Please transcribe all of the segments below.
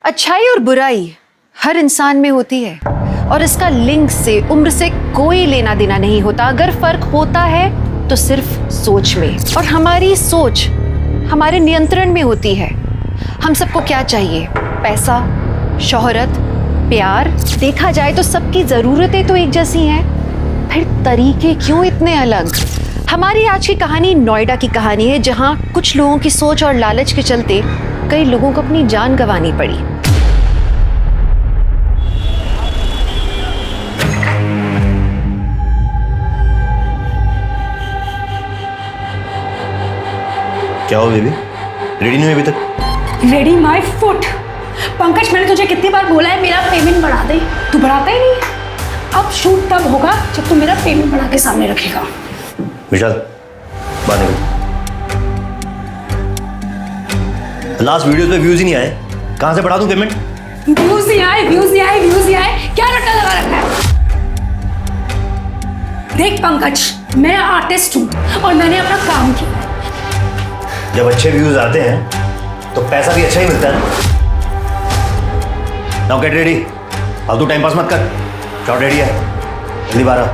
अच्छाई और बुराई हर इंसान में होती है और इसका लिंग से, उम्र से कोई लेना देना नहीं होता। अगर फर्क होता है तो सिर्फ सोच में, और हमारी सोच हमारे नियंत्रण में होती है। हम सबको क्या चाहिए? पैसा, शोहरत, प्यार। देखा जाए तो सबकी जरूरतें तो एक जैसी हैं, फिर तरीके क्यों इतने अलग? हमारी आज की कहानी नोएडा की कहानी है, जहां कुछ लोगों की सोच और लालच के चलते कई लोगों को अपनी जान गंवानी पड़ी। क्या हो बेबी, रेडी नहीं हुई अभी तक? Ready my foot. पंकज, मैंने तुझे कितनी बार बोला है मेरा पेमेंट बढ़ा दे, तू बढ़ाता ही नहीं। अब शूट तब होगा जब तू मेरा पेमेंट बढ़ा के सामने रखेगा। विशाल, बात नहीं। लास्ट वीडियो पे व्यूज ही नहीं आए, कहां से बढ़ा दूं पेमेंट? व्यूज नहीं आए, व्यूज नहीं आए, व्यूज नहीं आए, क्या रट्टा लगा रखा है? देख पंकज, मैं आर्टिस्ट हूं और मैंने अपना काम किया। जब अच्छे व्यूज आते हैं तो पैसा भी अच्छा ही मिलता है। नाउ गेट रेडी, फालतू टाइम पास मत कर। शॉट रेडी है, जल्दी बाहर आ।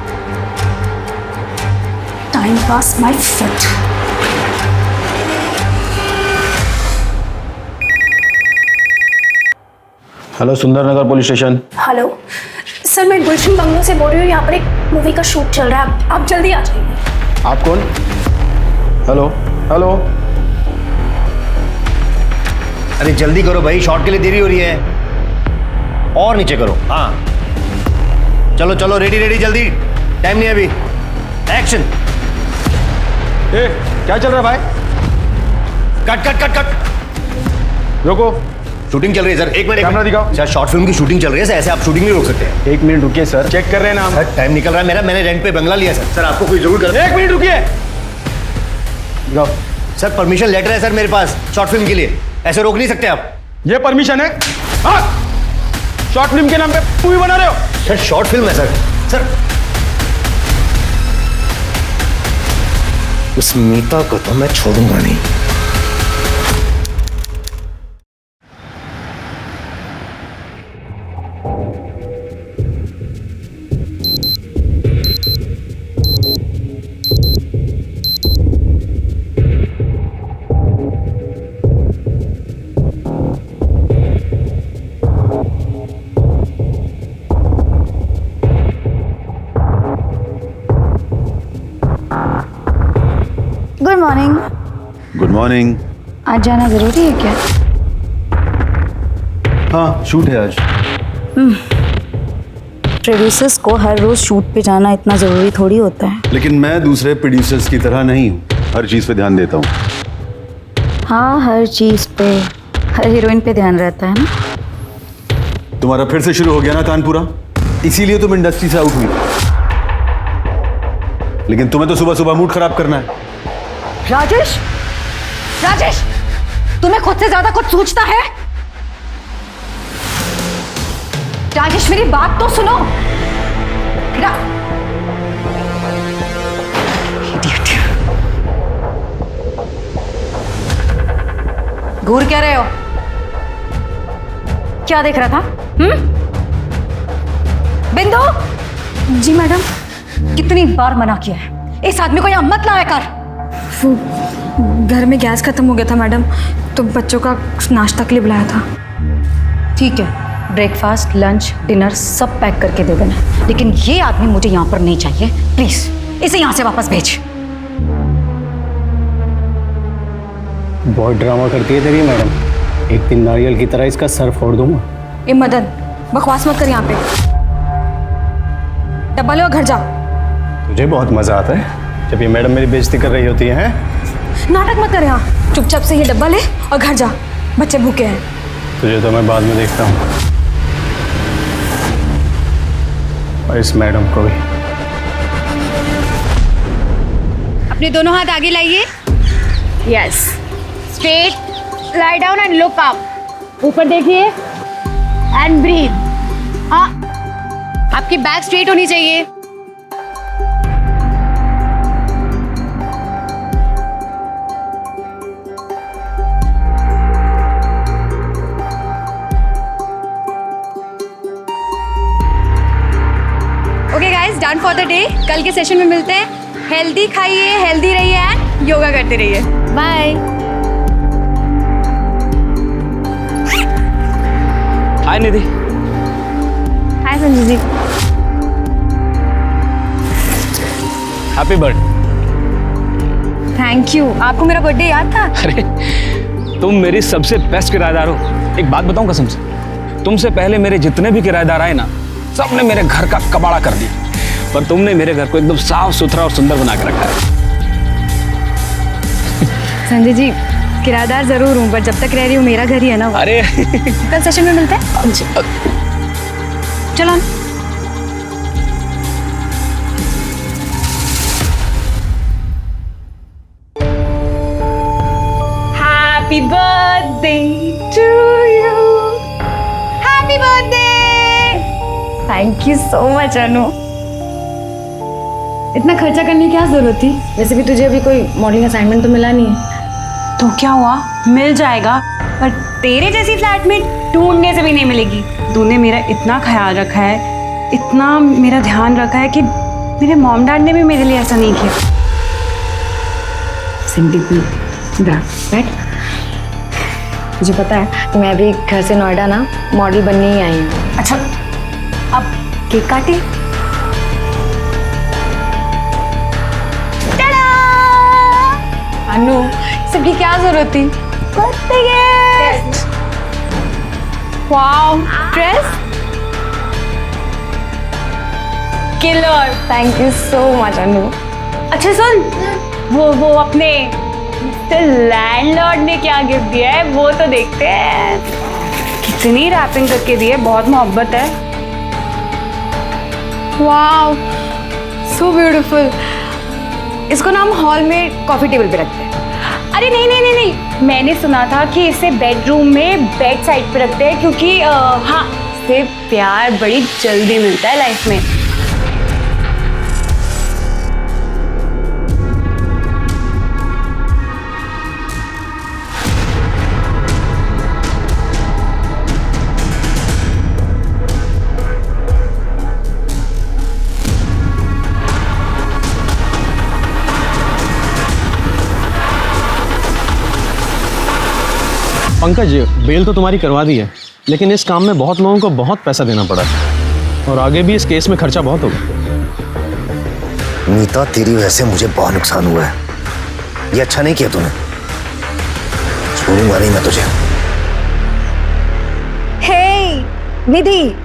Time pass my foot. Hello, Sundarnagar police station. Hello sir, मैं गुलशन बंगलो से बोल रही हूँ। यहाँ पर एक मूवी का शूट चल रहा है, आप जल्दी आ जाइए। आप कौन? Hello hello. अरे जल्दी करो भाई, शॉट के लिए देरी हो रही है। और नीचे करो। हाँ चलो चलो, रेडी रेडी, जल्दी, टाइम नहीं है अभी। एक्शन। ए, क्या चल रहा है भाई? Cut cut cut cut. रोको, शूटिंग चल रही है सर, एक मिनट। कैमरा दिखाओ। सर शॉर्ट फिल्म की शूटिंग चल रही है सर, ऐसे आप शूटिंग नहीं रोक सकते हैं। 1 मिनट रुकिए सर, चेक कर रहे हैं ना हम। सर टाइम निकल रहा है मेरा, मैंने रेंट पे बंगला लिया सर। सर आपको कोई जरूर कर। 1 मिनट रुकिए। दिखाओ। सर परमिशन लेटर है सर मेरे पास शॉर्ट फिल्म के लिए, ऐसे रोक नहीं सकते आप। ये परमिशन है? हाँ, शॉर्ट फिल्म के नाम पे मूवी बना रहे हो? सर शॉर्ट फिल्म है सर। सर उस मीता को तो मैं छोड़ूंगा नहीं। Good morning. Good morning. आज जाना जरूरी है क्या? हाँ, शूट है आज। प्रोड्यूसर्स को हर रोज शूट पे जाना इतना जरूरी थोड़ी होता है। लेकिन मैं दूसरे प्रोड्यूसर्स की तरह नहीं हूँ, हर चीज़ पे ध्यान देता हूँ। हाँ, हर चीज पे, हर हीरोइन पे ध्यान रहता है ना। तुम्हारा फिर से शुरू हो गया ना तानपुरा, इसीलिए तुम इंडस्ट्री से आउट हुई। लेकिन तुम्हें तो सुबह सुबह मूड खराब करना है। राजेश, राजेश, तुम्हें खुद से ज्यादा कुछ सोचता है? राजेश मेरी बात तो सुनो। घूर क्या रहे हो? क्या देख रहा था? बिंदु। जी मैडम। कितनी बार मना किया है, इस आदमी को यहां मत लाया कर। घर में गैस खत्म हो गया था मैडम, तो बच्चों का नाश्ता के लिए बुलाया था। ठीक है, ब्रेकफास्ट, लंच, डिनर सब पैक करके दे देना, लेकिन ये आदमी मुझे यहाँ पर नहीं चाहिए। प्लीज इसे यहाँ से वापस भेज। बहुत ड्रामा करती है तेरी मैडम, एक दिन नारियल की तरह इसका सर फोड़ दूंगा। ए मदन, बकवास मत कर यहाँ पे। डब्बा लो और घर जा। तुझे बहुत मजा आता है जब ये मैडम मेरी बेइज्जती कर रही होती है। नाटक मत कर यहाँ, चुपचाप से ये डब्बा ले और घर जा, बच्चे भूखे हैं। तुझे तो मैं बाद में देखता हूँ, और इस मैडम को भी। अपने दोनों हाथ आगे लाइए। Yes, straight, lie down and look up. ऊपर देखिए एंड ब्रीथ। हाँ, आपकी बैक स्ट्रेट होनी चाहिए। For the day. कल के सेशन में मिलते हैं। हेल्दी खाइए, हेल्दी रहिए एंड योगा करते रहिए। Bye. Hi Nidhi. Hi Sanjay ji. Happy birthday. Thank you. आपको मेरा बर्थडे याद था? अरे तुम मेरी सबसे बेस्ट किराएदार हो। एक बात बताऊं कसम से, तुमसे पहले मेरे जितने भी किराएदार आए ना, सबने मेरे घर का कबाड़ा कर दिया, पर तुमने मेरे घर को एकदम साफ सुथरा और सुंदर बना के रखा है। संजय जी, किराएदार जरूर हूँ, पर जब तक रह रही हूँ मेरा घर ही है ना। अरे कल सेशन में मिलते हैं। चलो। Happy birthday to you. Happy birthday. Thank you so much Anu. इतना खर्चा करने की क्या जरूरत थी? वैसे भी तुझे अभी कोई मॉडलिंग असाइनमेंट तो मिला नहीं है। तो क्या हुआ, मिल जाएगा, पर तेरे जैसी फ्लैटमेट ढूंढने से भी नहीं मिलेगी। तूने मेरा इतना ख्याल रखा है, इतना मेरा ध्यान रखा है कि मेरे मॉम डैड ने भी मेरे लिए ऐसा नहीं किया। सिंपल बैठ। तुझे पता है मैं भी घर से नोएडा ना मॉडल बनने ही आई हूँ। अच्छा, अब केक काटे। अनु, सबकी क्या जरूरत थी? Birthday gift. Wow, dress killer. Thank you so much Anu. अच्छा सुन, वो अपने लैंडलॉर्ड ने क्या गिफ्ट दिया है वो तो देखते हैं। कितनी रैपिंग करके दी है, बहुत मोहब्बत है। Wow, so beautiful. इसको ना हम हॉल में कॉफी टेबल पे रखते हैं। अरे नहीं नहीं नहीं नहीं, मैंने सुना था कि इसे बेडरूम में बेड साइड पे रखते हैं, क्योंकि हाँ, इससे प्यार बड़ी जल्दी मिलता है लाइफ में। पंकज, बेल तो तुम्हारी करवा दी है, लेकिन इस काम में बहुत लोगों को बहुत पैसा देना पड़ा और आगे भी इस केस में खर्चा बहुत होगा। नीता, तेरी वजह से मुझे बहुत नुकसान हुआ है। ये अच्छा नहीं किया तूने। छोड़ूंगा नहीं मैं तुझे। हे निधि,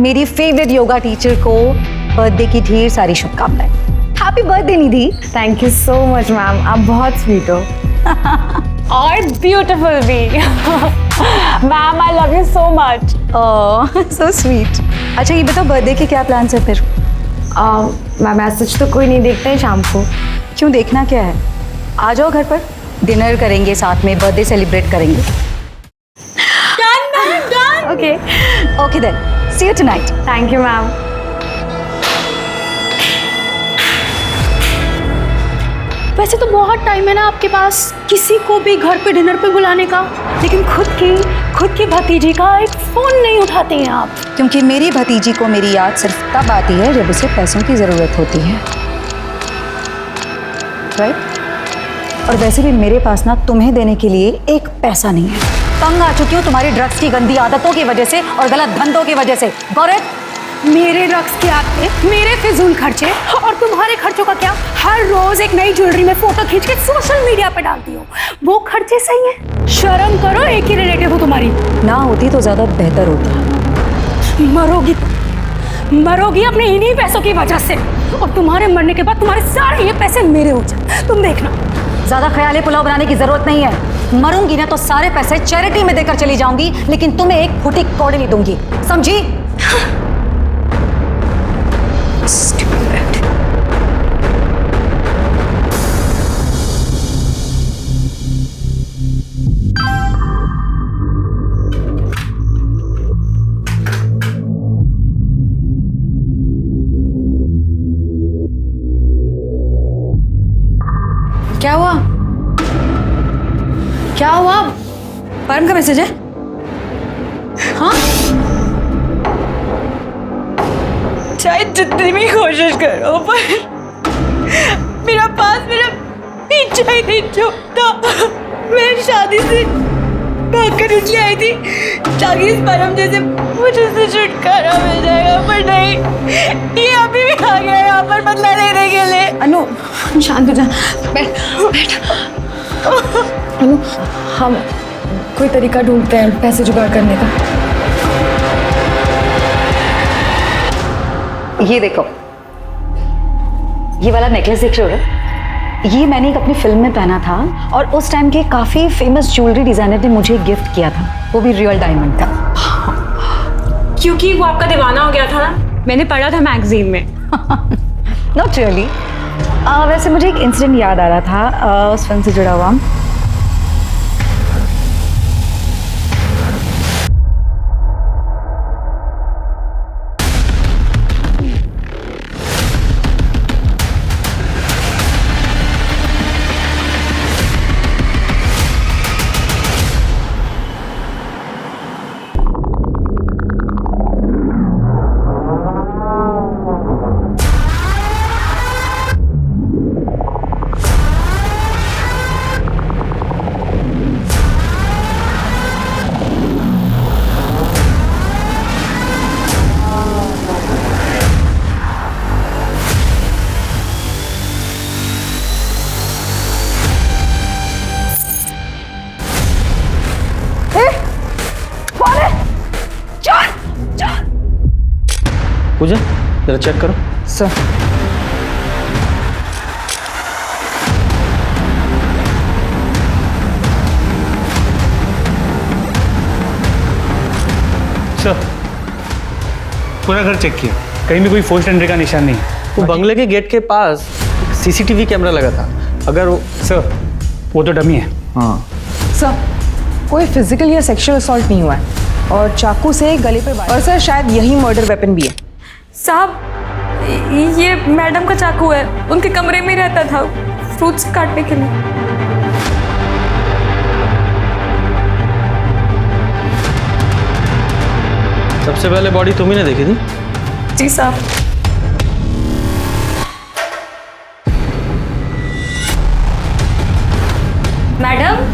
मेरी फेवरेट योगा टीचर को बर्थडे की ढेर सारी शुभकामनाएं। Happy birthday Nidhi. Thank you so much ma'am, आप बहुत स्वीट हो। और ब्यूटीफुल भी। Ma'am, I love you so much. Oh, so sweet. अच्छा ये बताओ, बर्थडे के क्या प्लान्स है फिर? मैम आज सच तो कोई नहीं देखता है शाम को। क्यों, देखना क्या है? आ जाओ घर पर, डिनर करेंगे साथ में, बर्थडे सेलिब्रेट करेंगे। Okay okay then, see you tonight. Thank you ma'am. वैसे तो बहुत टाइम है ना आपके पास किसी को भी घर पे डिनर पे बुलाने का, लेकिन खुद की भतीजी का एक फोन नहीं उठाते हैं आप। क्योंकि मेरी भतीजी को मेरी याद सिर्फ तब आती है जब उसे पैसों की ज़रूरत होती है, राइट? और वैसे भी मेरे पास ना तुम्हें देने के लिए एक पैसा नहीं है। तंग आ चुकी हूँ तुम्हारी ड्रग्स की गंदी आदतों की वजह से और गलत धंधों की वजह से। गौरव, मेरे रक्स के आते, मेरे फिजूल खर्चे और तुम्हारे खर्चों का क्या? हर रोज एक नई ज्वेलरी में फोटो खींच के सोशल मीडिया पे डालती हो, वो खर्चे सही है? शर्म करो, एक ही रिलेटिव हो तुम्हारी। ना होती तो ज़्यादा बेहतर होता। मरोगी अपने इन्हीं पैसों की वजह से, और तुम्हारे मरने के बाद तुम्हारे सारे ये पैसे मेरे हो जाए, तुम देखना। ज़्यादा ख्याली पुलाव बनाने की जरूरत नहीं है। मरूंगी ना तो सारे पैसे चैरिटी में देकर चली जाऊंगी, लेकिन तुम्हें एक फुटी कौड़ी नहीं दूंगी, समझी? क्या हुआ? क्या हुआ? परम का मैसेज है? हाँ चाहे जितनी भी कोशिश करो पर मेरा पीछा ही नहीं छूटता। मैं शादी से भागकर इसलिए आई थी ताकि इस परम जैसे मुझे से छुटकारा मिल जाएगा, पर नहीं, ये अभी भी आ गया यहाँ पर बदला लेने के लिए। अनु शांत हो जा, बैठ बैठ। अनु हम कोई तरीका ढूंढते हैं पैसे जुगाड़ करने का। ये देखो, ये वाला नेकलेस देख रहे हो? ये मैंने एक अपनी फिल्म में पहना था और उस टाइम के काफी फेमस ज्वेलरी डिजाइनर ने मुझे गिफ्ट किया था, वो भी रियल डायमंड का। क्योंकि वो आपका दीवाना हो गया था ना, मैंने पढ़ा था मैगजीन में। Not really. वैसे मुझे एक इंसिडेंट याद आ रहा था उस फिल्म से जुड़ा हुआ। पूजा जरा चेक करो। सर सर पूरा घर चेक किया, कहीं भी कोई फोर्स्ड एंट्री का निशान नहीं है। वो बंगले के गेट के पास सीसीटीवी कैमरा लगा था, अगर वो सर वो तो डमी है। हाँ सर कोई फिजिकल या सेक्सुअल असॉल्ट नहीं हुआ है और चाकू से गले पे और सर शायद यही मर्डर वेपन भी है। साहब ये मैडम का चाकू है, उनके कमरे में रहता था फ्रूट्स काटने के लिए। सबसे पहले बॉडी तुम ही ने देखी थी? जी साहब। मैडम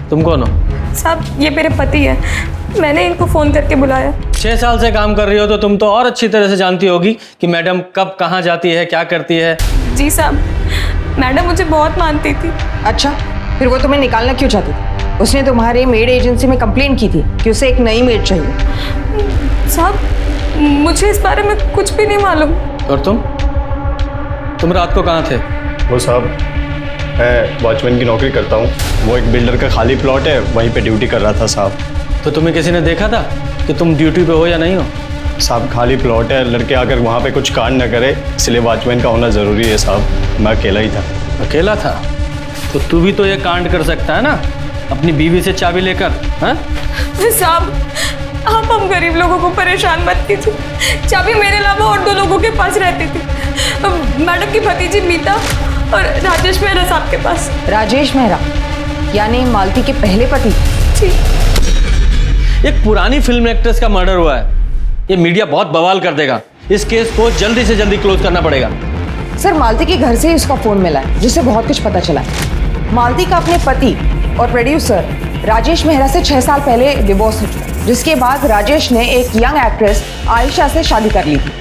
तुम कौन हो? साहब ये मेरे पति है, मैंने इनको फोन करके बुलाया। 6 साल से काम कर रही हो तो तुम तो और अच्छी तरह से जानती होगी कि मैडम कब कहाँ जाती है, क्या करती है। जी साहब, मैडम मुझे बहुत मानती थी। अच्छा फिर वो तुम्हें निकालना क्यों चाहती थी? उसने तुम्हारे मेड एजेंसी में कंप्लेंट की थी कि उसे एक नई मेड चाहिए। साहब मुझे इस बारे में कुछ भी नहीं मालूम। और तुम रात को कहाँ थे? वो साहब मैं वॉचमैन की नौकरी करता हूँ, वो एक बिल्डर का खाली प्लॉट है वहीं पे ड्यूटी कर रहा था साहब। तो तुम्हें किसी ने देखा था कि तुम ड्यूटी पे हो या नहीं हो? साहब खाली प्लॉट है, लड़के आकर वहाँ पे कुछ कांड न करे, इसलिए वॉचमैन का होना ज़रूरी है साहब। मैं अकेला ही था। अकेला था? तो तू भी तो ये कांड कर सकता है ना, अपनी बीवी से चाबी लेकर। हाँ साहब आप हम गरीब लोगों को परेशान मत कीजिए, चाबी मेरे अलावा और 2 लोगों के पास रहती थी, मैडम की भतीजी मीता और राजेश मेहरा साहब के पास। राजेश मेहरा यानी मालती के पहले पति? जी। एक पुरानी फिल्म एक्ट्रेस का मर्डर हुआ है, ये मीडिया बहुत बवाल कर देगा। इस केस को जल्दी से जल्दी क्लोज करना पड़ेगा। सर मालती के घर से ही उसका फोन मिला है जिससे बहुत कुछ पता चला है। मालती का अपने पति और प्रोड्यूसर राजेश मेहरा से 6 साल पहले डिवोर्स हो चुका, जिसके बाद राजेश ने एक यंग एक्ट्रेस आयशा से शादी कर ली थी।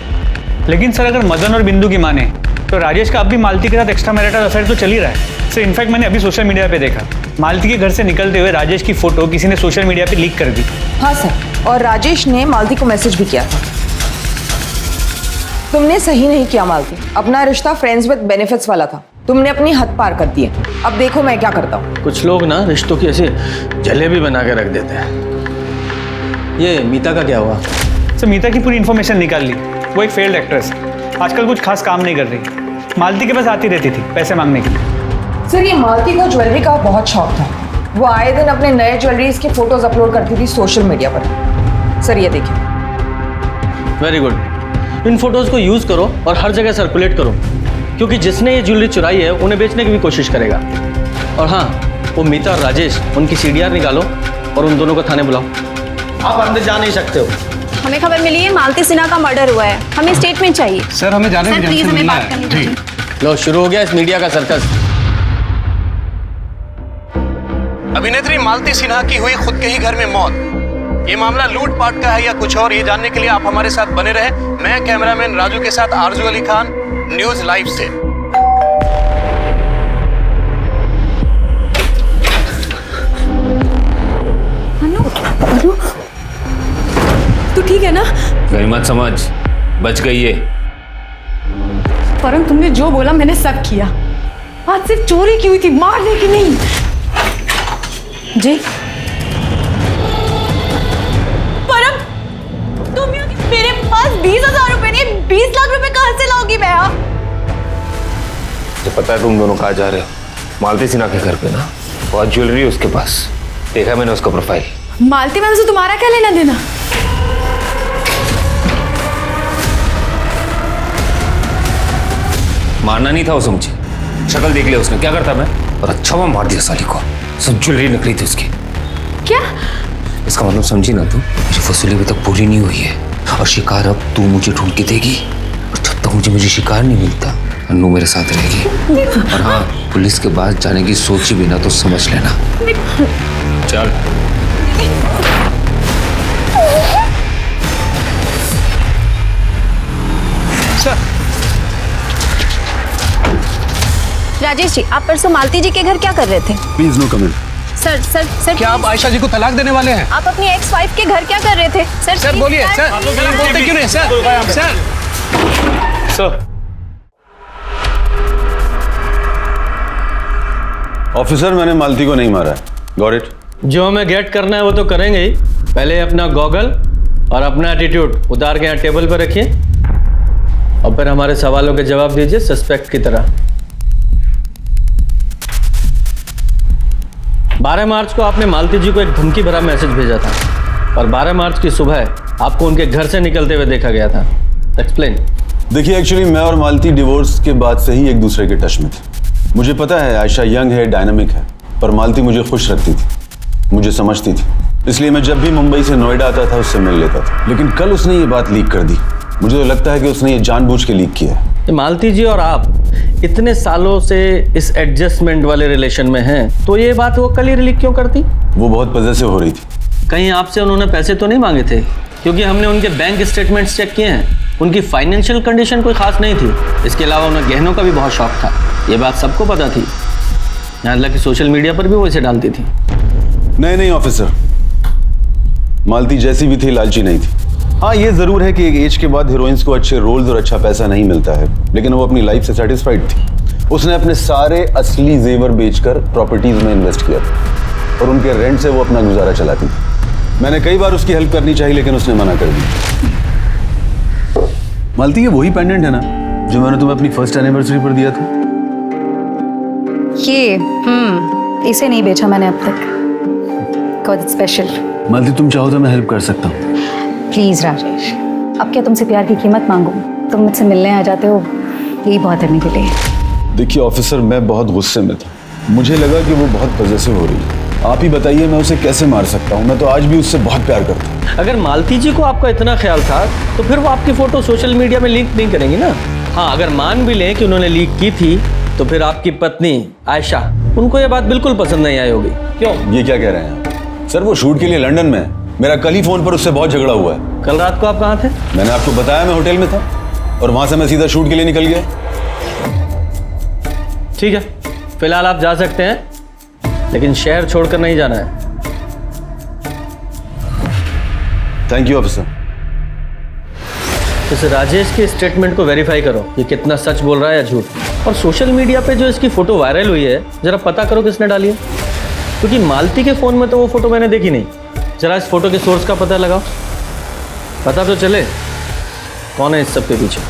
लेकिन सर अगर मदन और बिंदु की माने तो राजेश का अब भी मालती के साथ एक्स्ट्रा मैरिटल अफेयर तो चल ही रहा है। सर इनफैक्ट मैंने अभी सोशल मीडिया पे देखा, मालती के घर से निकलते हुए राजेश की फोटो किसी ने सोशल मीडिया पे लीक कर दी। हाँ सर, और राजेश ने मालती को मैसेज भी किया था। तुमने सही नहीं किया मालती, अपना रिश्ता फ्रेंड्स विद बेनिफिट्स वाला था, तुमने अपनी हद पार कर दी है। अब देखो मैं क्या करता हूँ। कुछ लोग ना रिश्तों की ऐसे जलेबी बना के रख देते हैं। ये मीता का क्या हुआ? सर मीता की पूरी इन्फॉर्मेशन निकाल ली, वो एक फेल्ड एक्ट्रेस है, आजकल कुछ खास काम नहीं कर रही, मालती के पास आती रहती थी पैसे मांगने के लिए। सर ये मालती को ज्वेलरी का बहुत शौक था, वो आए दिन अपने नए ज्वेलरीज के फोटोज अपलोड करती थी सोशल मीडिया पर। सर ये देखिए। वेरी गुड, इन फोटोज को यूज करो और हर जगह सर्कुलेट करो, क्योंकि जिसने ये ज्वेलरी चुराई है उन्हें बेचने की भी कोशिश करेगा। और हाँ, वो मीता और राजेश, उनकी CDR निकालो और उन दोनों को थाने बुलाओ। आप अंदर जा नहीं सकते हो। हमें खबर मिली है मालती सिन्हा का मर्डर हुआ है, हमें स्टेटमेंट चाहिए। सर हमें जाने सर प्लीज हमें बात करनी चाहिए। लो शुरू हो गया इस मीडिया का सर्कस। अभिनेत्री मालती सिन्हा की हुई खुद के ही घर में मौत। ये मामला लूटपाट का है या कुछ और, ये जानने के लिए आप हमारे साथ बने रहे। मैं कैमरामैन राजू के साथ आरजू अली खान, न्यूज लाइव से। अनु, तू ठीक है ना? गई मत समझ, बच गई है। परम तुमने जो बोला मैंने सब किया। आज सिर्फ चोरी की हुई थी, मारने की नहीं। जी परम, तुम मेरे पास 20,000 रुपए नहीं 20 लाख रुपए कहां से लाओगी मैं? तो पता है तुम दोनों कहाँ जा रहे हो? मालती सिन्हा के घर पे ना, बहुत ज्वेलरी है उसके पास। देखा मैंने उसका प्रोफाइल। मालती मैम से तुम्हारा क्या लेना देना? मारना नहीं था उसे मुझे, शक्ल देख लिया उसने, क्या करता मैं? और अच्छा मैं मार दिया साली को। सब ज्वेलरी निकली थी उसकी। क्या? इसका मतलब समझी ना तू? मेरी वसूली अभी तक पूरी नहीं हुई है और शिकार अब तू मुझे ढूंढ के देगी। और जब तक मुझे शिकार नहीं मिलता अन्नू मेरे साथ रहेगी। और हाँ, पुलिस के पास जाने की सोची भी ना तो समझ लेना। चल राजेश जी, आप परसों मालती जी के घर क्या कर रहे थे? Please no comment. Sir sir sir, क्या आप आयशा जी को तलाक देने वाले हैं? आप अपनी एक्स वाइफ के घर क्या कर रहे थे? सर बोलिए सर, आप बोलते क्यों नहीं सर? सर ऑफिसर, मैंने मालती को नहीं मारा है। Got it? जो हमें गेट करना है वो तो करेंगे ही। पहले अपना गॉगल और अपना एटीट्यूड उतार के यहाँ टेबल पर रखिए और फिर हमारे सवालों के जवाब दीजिए सस्पेक्ट की तरह। 12 मार्च को आपने मालती जी को एक धमकी भरा मैसेज भेजा था और 12 मार्च की सुबह आपको उनके घर से निकलते हुए देखा गया था। एक्सप्लेन। देखिए, एक्चुअली मैं और मालती डिवोर्स के बाद से ही एक दूसरे के टच में थे। मुझे पता है आयशा यंग है, डायनामिक है, पर मालती मुझे खुश रखती थी, मुझे समझती थी। इसलिए मैं जब भी मुंबई से नोएडा आता था उससे मिल लेता था। लेकिन कल उसने ये बात लीक कर दी। मुझे तो लगता है कि उसने ये जानबूझ के लीक किया है। मालती जी और आप इतने सालों से इस एडजस्टमेंट वाले रिलेशन में हैं, तो ये बात वो कल ही लीक क्यों करती? वो बहुत पॉजेसिव हो रही थी। कहीं आपसे उन्होंने पैसे तो नहीं मांगे थे? क्योंकि हमने उनके बैंक स्टेटमेंट्स चेक किए हैं, उनकी फाइनेंशियल कंडीशन कोई खास नहीं थी। इसके अलावा उन्हें गहनों का भी बहुत शौक था, ये बात सबको पता थी। यहाँ तक कि सोशल मीडिया पर भी वो इसे डालती थी। नहीं ऑफिसर, मालती जैसी भी थी लालची नहीं थी। हाँ, ये जरूर है कि एक एज के बाद हीरोइंस को अच्छे रोल्स और अच्छा पैसा नहीं मिलता है, लेकिन वो अपनी लाइफ से सेटिस्फाइड थी। उसने अपने सारे असली जेवर बेचकर प्रॉपर्टीज में इन्वेस्ट किया था और उनके रेंट से वो अपना गुजारा चलाती थी। मैंने कई बार उसकी हेल्प करनी चाहिए, लेकिन उसने मना कर दी। मालती, ये वही पेंडेंट है ना जो मैंने तुम्हें अपनी फर्स्ट एनिवर्सरी पर दिया था? ये इसे नहीं बेचा मैंने अब तक। Got it special. मालती, तुम चाहो तो मैं हेल्प कर सकता हूँ। प्लीज राजेश, अब क्या तुमसे प्यार की कीमत मांगूं? तुम मुझसे मिलने आ जाते हो, यही बहुत है मेरे लिए। देखिए ऑफिसर, मैं बहुत गुस्से में था। मुझे लगा कि वो बहुत पॉजेसिव हो रही है। आप ही बताइए मैं उसे कैसे मार सकता हूँ? मैं तो आज भी उससे बहुत प्यार करता हूँ। अगर मालती जी को आपका इतना ख्याल था तो फिर वो आपकी फोटो सोशल मीडिया में लीक नहीं करेंगी ना। हाँ, अगर मान भी लें कि उन्होंने लीक की थी तो फिर आपकी पत्नी आयशा, उनको ये बात बिल्कुल पसंद नहीं आई होगी। क्यों? ये क्या कह रहे हैं सर? वो शूट के लिए लंदन में है। मेरा कल ही फोन पर उससे बहुत झगड़ा हुआ है। कल रात को आप कहाँ थे? मैंने आपको बताया, मैं होटल में था और वहां से मैं सीधा शूट के लिए निकल गया। ठीक है, फिलहाल आप जा सकते हैं, लेकिन शहर छोड़कर नहीं जाना है। Thank you officer. इस राजेश के स्टेटमेंट को वेरीफाई करो, ये कितना सच बोल रहा है या झूठ। और सोशल मीडिया पे जो इसकी फोटो वायरल हुई है, जरा पता करो किसने डाली है, क्योंकि मालती के फोन में तो वो फोटो मैंने देखी नहीं। जरा इस फोटो के सोर्स का पता लगाओ, पता तो चले कौन है इस सब के पीछे।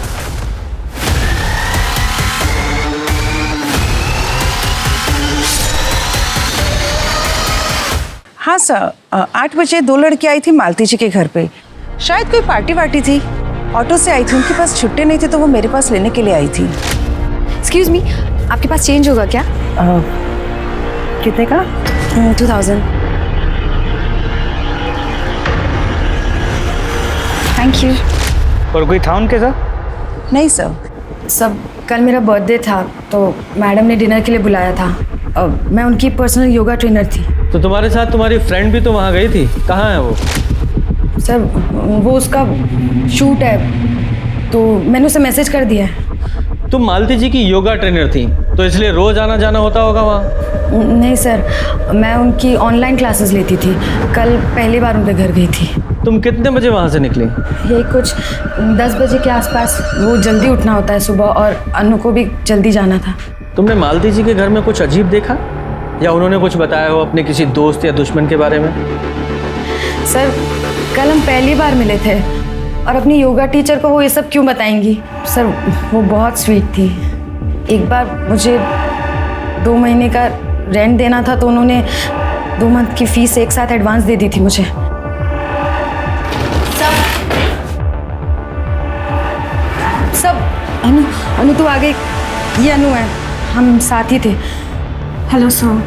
हाँ सर, 8 बजे 2 लड़कियां आई थी मालती जी के घर पे। शायद कोई पार्टी वार्टी थी, ऑटो से आई थी। उनके पास छुट्टे नहीं थे तो वो मेरे पास लेने के लिए आई थी। एक्सक्यूज मी, आपके पास चेंज होगा क्या? कितने का? 2000। Thank you. और कोई था उनके साथ? नहीं सर, सब कल मेरा बर्थडे था तो मैडम ने डिनर के लिए बुलाया था। मैं उनकी पर्सनल योगा ट्रेनर थी। तो तुम्हारे साथ तुम्हारी फ्रेंड भी तो वहाँ गई थी, कहाँ है वो? सर वो उसका शूट है तो मैंने उसे मैसेज कर दिया है। तुम मालती जी की योगा ट्रेनर थी तो इसलिए रोज आना जाना होता होगा वहाँ? नहीं सर, मैं उनकी ऑनलाइन क्लासेस लेती थी। कल पहली बार उनके घर गई थी। तुम कितने बजे वहाँ से निकली? यही कुछ 10 बजे के आसपास। वो जल्दी उठना होता है सुबह और अनु को भी जल्दी जाना था। तुमने मालती जी के घर में कुछ अजीब देखा या उन्होंने कुछ बताया हो अपने किसी दोस्त या दुश्मन के बारे में? सर कल हम पहली बार मिले थे और अपनी योगा टीचर को वो ये सब क्यों बताएंगी? सर वो बहुत स्वीट थी। एक बार मुझे 2 महीने का रेंट देना था तो उन्होंने 2 मंथ की फीस एक साथ एडवांस दे दी थी मुझे। सब अनु तू आ गई। ये अनु है, हम साथ ही थे। Hello sir.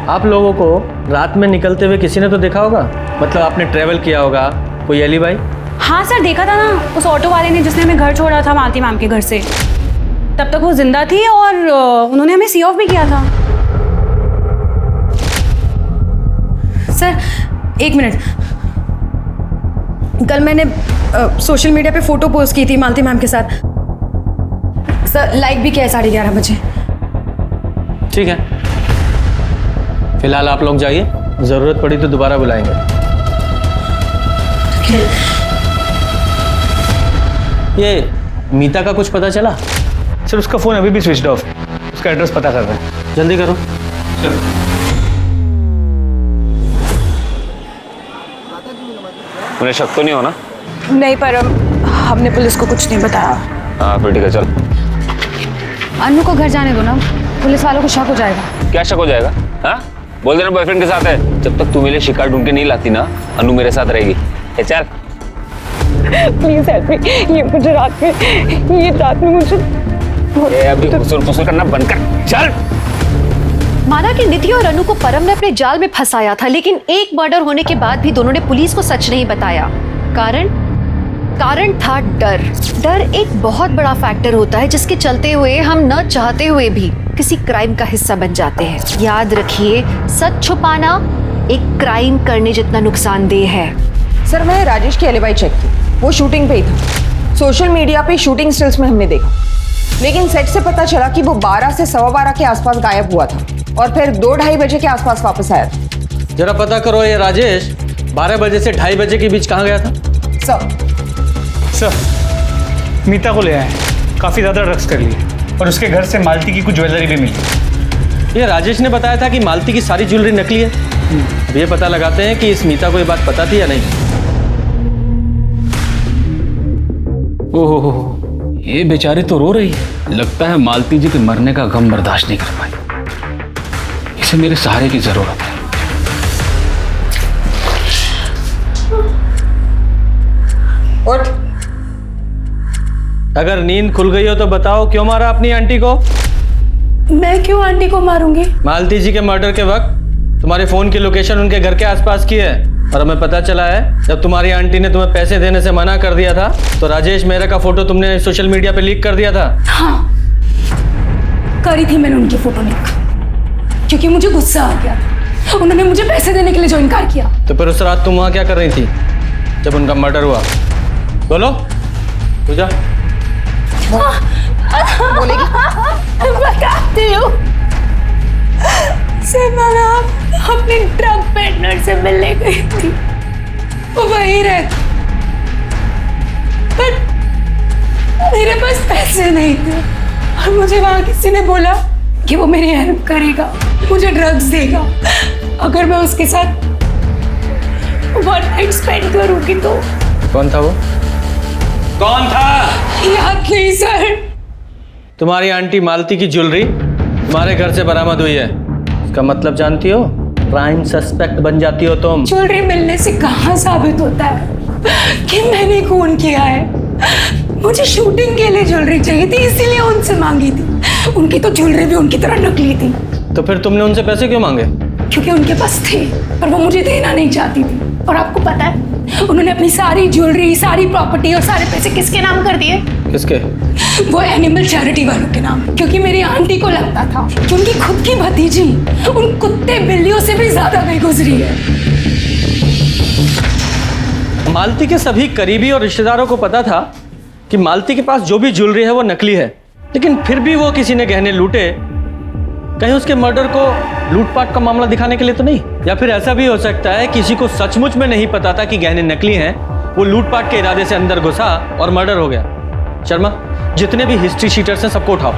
आप लोगों को रात में निकलते हुए किसी ने तो देखा होगा, मतलब आपने ट्रेवल किया होगा, कोई एलिबाई? हाँ सर, देखा था ना उस ऑटो वाले ने जिसने हमें घर छोड़ा था मालती मैम के घर से। तब तक वो जिंदा थी और उन्होंने हमें सी ऑफ भी किया था। सर 1 मिनट, कल मैंने सोशल मीडिया पे फोटो पोस्ट की थी मालती मैम के साथ। सर लाइक भी किया है 11:30 बजे। ठीक है, फिलहाल आप लोग जाइए, जरूरत पड़ी तो दोबारा बुलाएंगे। ये मीता का कुछ पता चला? सर उसका फ़ोन अभी भी स्विच ऑफ, उसका एड्रेस पता कर रहे हैं। जल्दी करो। उन्हें शक तो नहीं हो ना? नहीं, पर हमने पुलिस को कुछ नहीं बताया। हाँ फिर ठीक है, चल। अनु को घर जाने दो ना, पुलिस वालों को शक हो जाएगा। क्या शक हो जाएगा? हाँ बोल देना बॉयफ्रेंड के साथ है। जब तक तू मेरे शिकार ढूंढ के नहीं लाती ना, अनु मेरे साथ रहेगी। चल प्लीज हेल्प मी। ये मुझे रात में मुझे अभी फुसुर करना बंद कर, चल। माना कि निधि और अनु को परम ने अपने जाल में फंसाया था, लेकिन एक मर्डर होने के बाद भी दोनों ने पुलिस को सच नहीं बताया। कारण था डर। डर एक बहुत बड़ा फैक्टर होता है जिसके चलते हुए हम न चाहते हुए भी किसी क्राइम का हिस्सा बन जाते हैं। याद रखिए, सच छुपाना एक क्राइम करने जितना नुकसानदेह है। सर मैंने राजेश की एलिबाई चेक की, वो शूटिंग पे ही था। सोशल मीडिया पे शूटिंग स्टिल्स में हमने देखा, लेकिन सेट से पता चला कि वो 12 से 12:15 के आसपास गायब हुआ था और फिर 2-2:30 बजे के आसपास वापस आया था। जरा पता करो ये राजेश 12 बजे से 2:30 बजे के बीच कहाँ गया था? सर मीता को ले आए, काफ़ी ज़्यादा ड्रग्स कर लिए और उसके घर से मालती की कुछ ज्वेलरी भी मिली। ये राजेश ने बताया था कि मालती की सारी ज्वेलरी नकली है। अब ये पता लगाते हैं कि इस मीता को ये बात पता थी या नहीं। ओहो, ये बेचारी तो रो रही है। लगता है मालती जी के मरने का गम बर्दाश्त नहीं कर पाई। इसे मेरे सहारे की जरूरत है। उठ। अगर नींद खुल गई हो तो बताओ, क्यों मारा अपनी आंटी को? मैं क्यों आंटी को मारूंगी? मालती जी के मर्डर के वक्त तुम्हारे फोन की लोकेशन उनके घर के आसपास की है और हमें पता चला है जब तुम्हारी आंटी ने तुम्हें पैसे देने से मना कर दिया था तो राजेश मेहरा का फोटो तुमने सोशल मीडिया पे लीक कर दिया था। हाँ, करी थी मैंने उनकी फोटो लीक, क्योंकि मुझे गुस्सा आ गया। उन्होंने मुझे पैसे देने के लिए जो इनकार किया। तो फिर उस रात तुम वहाँ क्या कर रही थी जब उनका मर्डर हुआ? बोलो, तू जा। बोलेगी? बताती हूँ। मैं अपने ड्रग पेडलर से मिलने गई थी, वो वहीं रहती, पर मेरे पास पैसे नहीं थे और मुझे वहाँ किसी ने बोला कि वो मेरी हेल्प करेगा, मुझे ड्रग्स देगा अगर मैं उसके साथ 1 नाइट स्पेंड करूँगी तो। कौन था वो? कौन था? याद नहीं सर। तुम्हारी आंटी मालती की ज्वेलरी तुम्हारे घर से बरामद हुई है, इसका मतलब जानती हो? प्राइम सस्पेक्ट बन जाती हो तुम। ज्वेलरी मिलने से कहाँ साबित होता है कि मैंने खून किया है? मुझे शूटिंग के लिए ज्वेलरी चाहिए थी, इसीलिए उनसे मांगी थी। उनकी तो ज्वेलरी भी उनकी तरह नकली थी। तो फिर तुमने उनसे पैसे क्यों मांगे? क्योंकि उनके पास थे, पर वो मुझे देना नहीं चाहती थी। और आपको पता है उन्होंने अपनी सारी ज्वेलरी, सारी प्रॉपर्टी और सारे पैसे किसके नाम कर दिए? किसके? वो एनिमल चैरिटी वालों के नाम। क्योंकि मेरी आंटी को लगता था कि उनकी खुद की भतीजी उन कुत्ते बिल्लियों से भी ज्यादा बेगुजरी है। मालती के सभी करीबी और रिश्तेदारों को पता था कि मालती के पास जो भी ज्वेलरी है वो नकली है, लेकिन फिर भी वो किसी ने गहने लूटे। कहीं उसके मर्डर को लूटपाट का मामला दिखाने के लिए तो नहीं? या फिर ऐसा भी हो सकता है किसी को सचमुच में नहीं पता था कि गहने नकली हैं, वो लूटपाट के इरादे से अंदर घुसा और मर्डर हो गया। शर्मा, जितने भी हिस्ट्री शीटर्स हैं सबको उठाओ।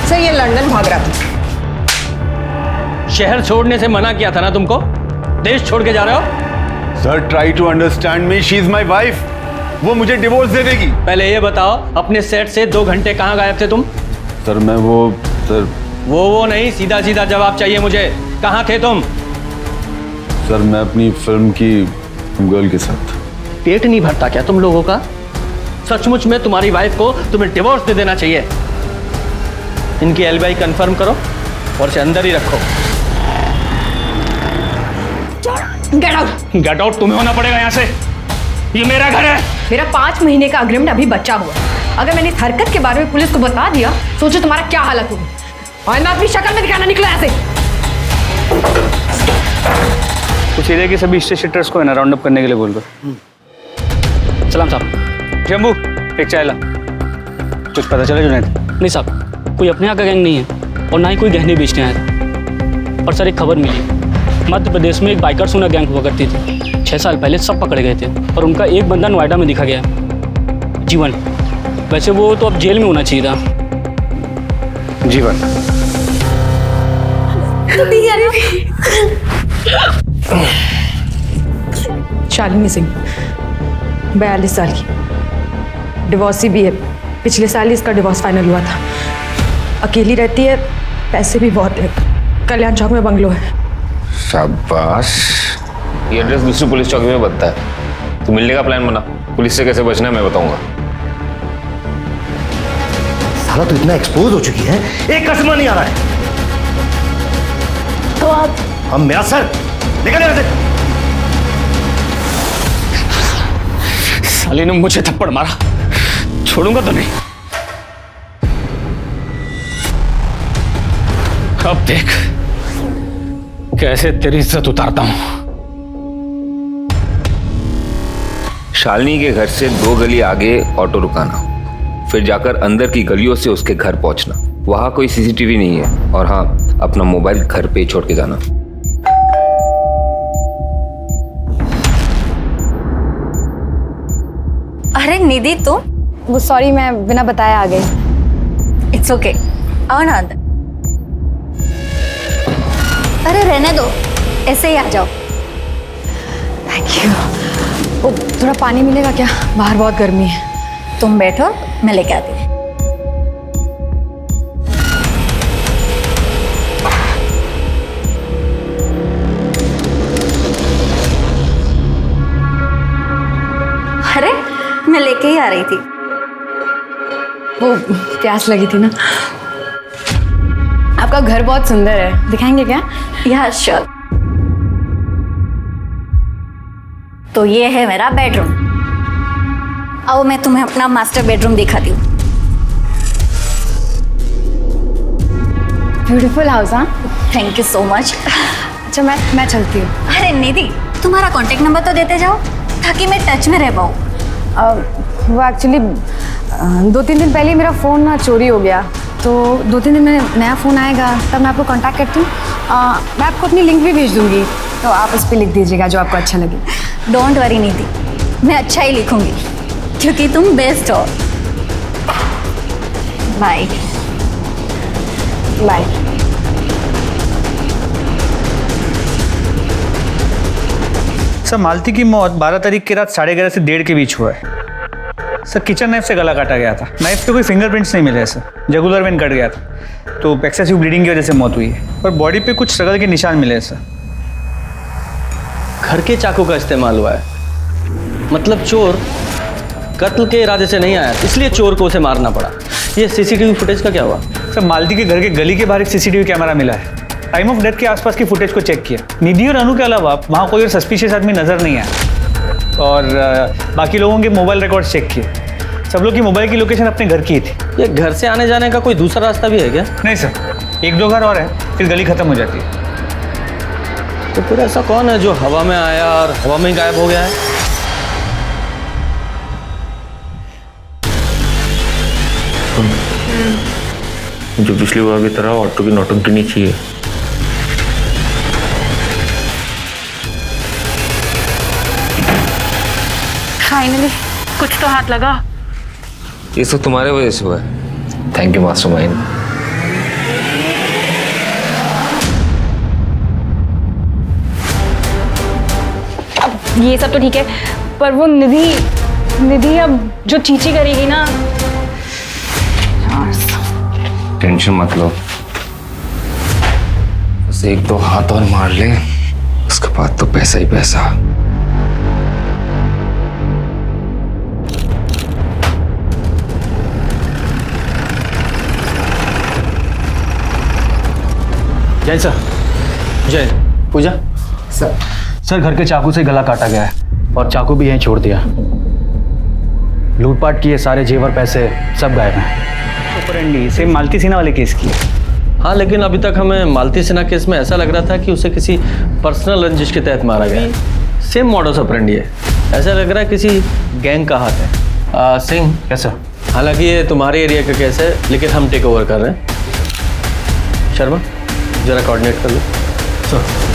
सर ये लंदन भाग रहा था। शहर छोड़ने से मना किया था ना तुमको? देश छोड़ के जा रहे हो? Sir try to understand me, she is my wife. वो मुझे डिवोर्स दे देगी। पहले ये बताओ, अपने सेट से 2 घंटे कहाँ गायब थे तुम? सर मैं सर वो नहीं, सीधा सीधा जवाब चाहिए मुझे। कहाँ थे तुम? सर मैं अपनी फिल्म की गर्ल के साथ। पेट नहीं भरता क्या तुम लोगों का? सचमुच में तुम्हारी वाइफ को तुम्हें डिवोर्स दे देना चाहिए। इनकी एलिबाई कंफर्म करो और इसे अंदर ही रखो। Get out. गेट आउट तुम्हें होना पड़ेगा यहाँ से। ये मेरा घर है। मेरा 5 महीने का अग्रिमेंट अभी बचा हुआ है। अगर मैंने इस हरकत के बारे में पुलिस को बता दिया, सोचो तुम्हारा क्या हालत होगी। और मैं अपनी शक्ल में दिखाना निकला ऐसे। कुछ एरिया के सभी हिस्ट्री शीटर्स को है ना राउंड अप करने के लिए बोल कर। सलाम साहब। शंभू, एक चाय ला। कुछ पता चला जुनैद? नहीं साहब, कोई अपने यहाँ का गैंग नहीं है और ना ही कोई गहने बेचने आया था। पर सर एक खबर मिली, मध्य प्रदेश में एक बाइकर सोना गैंग हुआ करती थी। 6 साल पहले सब पकड़े गए थे और उनका एक बंदा नोएडा में दिखा गया, जीवन। वैसे वो तो अब जेल में होना चाहिए था। जीवन शालिनी सिंह, 42 साल की, डिवोर्सी भी है। पिछले साल ही इसका डिवोर्स फाइनल हुआ था। अकेली रहती है, पैसे भी बहुत है। कल्याण चौक में बंगलो है। शाबाश। ये एड्रेस दूसरी पुलिस चौकी में बनता है। तो मिलने का प्लान बना। पुलिस से कैसे बचना है मैं बताऊंगा। साला तो इतना एक्सपोज हो चुकी है, एक कस्टमर नहीं आ रहा है। तो आप हम मेरा सर निकल यहाँ से। साली ने मुझे थप्पड़ मारा, छोड़ूंगा तो नहीं। अब देख कैसे तेरी इज्जत उतारता हूं। शालिनी के घर से 2 गली आगे ऑटो रुकाना, फिर जाकर अंदर की गलियों से उसके घर पहुंचना। वहां कोई सीसीटीवी नहीं है। और हाँ, अपना मोबाइल घर पे छोड़ के जाना। अरे निधि, तो वो सॉरी, मैं बिना बताए आ गई। इट्स ओके, आओ ना अंदर। अरे रहने दो, ऐसे ही आ जाओ। Thank you. ओ, थोड़ा पानी मिलेगा क्या? बाहर बहुत गर्मी है। तुम बैठो, मैं लेके आती हूँ। अरे मैं लेके ही आ रही थी। वो प्यास लगी थी ना। आपका घर बहुत सुंदर है, दिखाएंगे क्या? या श्योर। तो ये है मेरा बेडरूम। आओ मैं तुम्हें अपना मास्टर बेडरूम दिखाती हूँ। Beautiful house. हाँ, थैंक यू सो मच। अच्छा मैं चलती हूँ। अरे निधि, तुम्हारा कांटेक्ट नंबर तो देते जाओ ताकि मैं टच में रह पाऊँ। वो एक्चुअली 2-3 दिन पहले मेरा फ़ोन ना चोरी हो गया, तो 2-3 दिन में नया फ़ोन आएगा तब मैं आपको कांटेक्ट करती हूँ। मैं आपको अपनी लिंक भी भेज दूँगी, तो आप उस पर लिख दीजिएगा जो आपको अच्छा लगे। डोंट वरी निधि, मैं अच्छा ही लिखूंगी क्योंकि तुम बेस्ट हो। Bye bye. सर मालती की मौत 12 तारीख की रात 11:30 से 1:30 के बीच हुआ है। सर किचन नाइफ से गला काटा गया था। नाइफ पे कोई फिंगरप्रिंट्स नहीं मिले सर, जुगुलर वेन कट गया था, तो एक्सेसिव ब्लीडिंग की वजह से मौत हुई है। और बॉडी पे कुछ स्ट्रगल के निशान मिले हैं सर। घर के चाकू का इस्तेमाल हुआ है, मतलब चोर कत्ल के इरादे से नहीं आया, इसलिए चोर को उसे मारना पड़ा। ये सीसीटीवी फुटेज का क्या हुआ? सर मालती के घर के गली के बाहर एक सीसीटीवी कैमरा मिला है, टाइम ऑफ डेथ के आसपास की फुटेज को चेक किया। निधि और अनु के अलावा वहाँ कोई और सस्पिशियस आदमी नजर नहीं आया। और बाकी लोगों के मोबाइल रिकॉर्ड्स चेक किए। सब लोग की मोबाइल की लोकेशन अपने घर की थी। ये घर से आने जाने का कोई दूसरा रास्ता भी है क्या? नहीं सर, 1-2 घर और है, फिर गली खत्म हो जाती है। तो फिर ऐसा कौन है जो हवा में आया और हवा में ही गायब हो गया है? जो पिछली बार की तरह ऑटो की नौटंकी नहीं चाहिए। फाइनली कुछ तो हाथ लगा। ये सब तुम्हारे वजह से हुआ है। Thank you mastermind. अब ये सब तो ठीक है, पर वो निधि अब जो चीची करेगी ना। टेंशन मत लो, बस 1-2 हाथ और मार ले, उसके बाद तो पैसा ही पैसा। जय सर। जय। पूजा सर घर के चाकू से गला काटा गया है और चाकू भी यहीं छोड़ दिया। लूटपाट किए सारे जेवर पैसे सब गायब हैं। सेम मालती सिन्हा वाले केस की है। हाँ, लेकिन अभी तक हमें मालती सिन्हा केस में ऐसा लग रहा था कि उसे किसी पर्सनल रंजिश के तहत मारा गया है। सेम मॉडस ऑपरेंडी है, ऐसा लग रहा है किसी गैंग का हाथ है। सिंह। Yes sir. हालांकि ये तुम्हारे एरिया का केस है, लेकिन हम टेक ओवर कर रहे हैं। शर्मा जरा कोऑर्डिनेट कर लो। सर।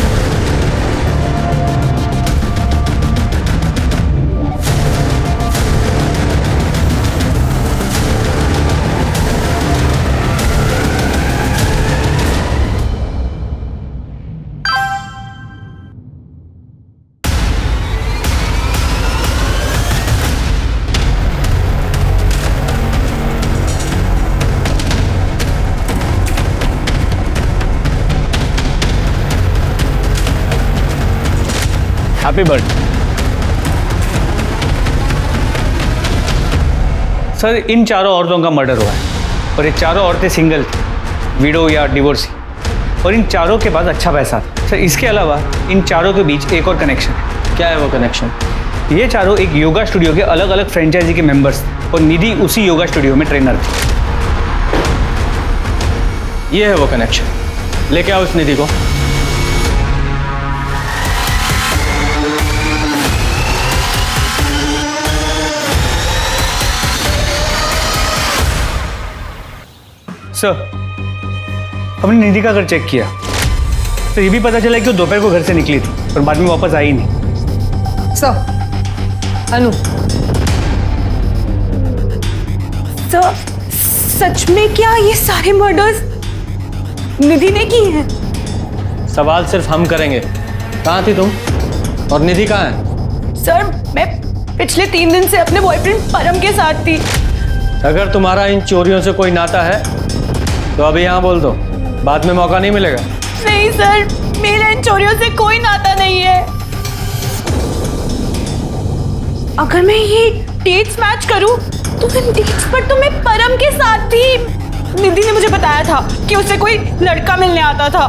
Happy birthday. सर इन चारों औरतों का मर्डर हुआ है और ये चारों औरतें सिंगल थी, विडो या डिवोर्सी, और इन चारों के पास अच्छा पैसा था। सर इसके अलावा इन चारों के बीच एक और कनेक्शन है। क्या है वो कनेक्शन? ये चारों एक योगा स्टूडियो के अलग अलग फ्रेंचाइजी के मेंबर्स थे और निधि उसी योगा स्टूडियो में ट्रेनर थी। ये है वो कनेक्शन। लेके आओ इस निधि को। सर हमने निधि का घर चेक किया तो ये भी पता चला कि वो दोपहर को घर से निकली थी और बाद में वापस आई नहीं। सर अनु, सर सच में क्या ये सारे मर्डर्स निधि ने की हैं? सवाल सिर्फ हम करेंगे। कहाँ थी तुम और निधि कहाँ है? सर मैं पिछले 3 दिन से अपने बॉयफ्रेंड परम के साथ थी। अगर तुम्हारा इन चोरियों से कोई नाता है तो अभी यहाँ बोल दो, बाद में मौका नहीं मिलेगा। नहीं सर, मेरा इन चोरियों से कोई नाता नहीं है। अगर मैं ये डेट्स मैच करूं तो इन डेट्स पर तो मैं परम के साथ थी। निधि ने मुझे बताया था कि उसे कोई लड़का मिलने आता था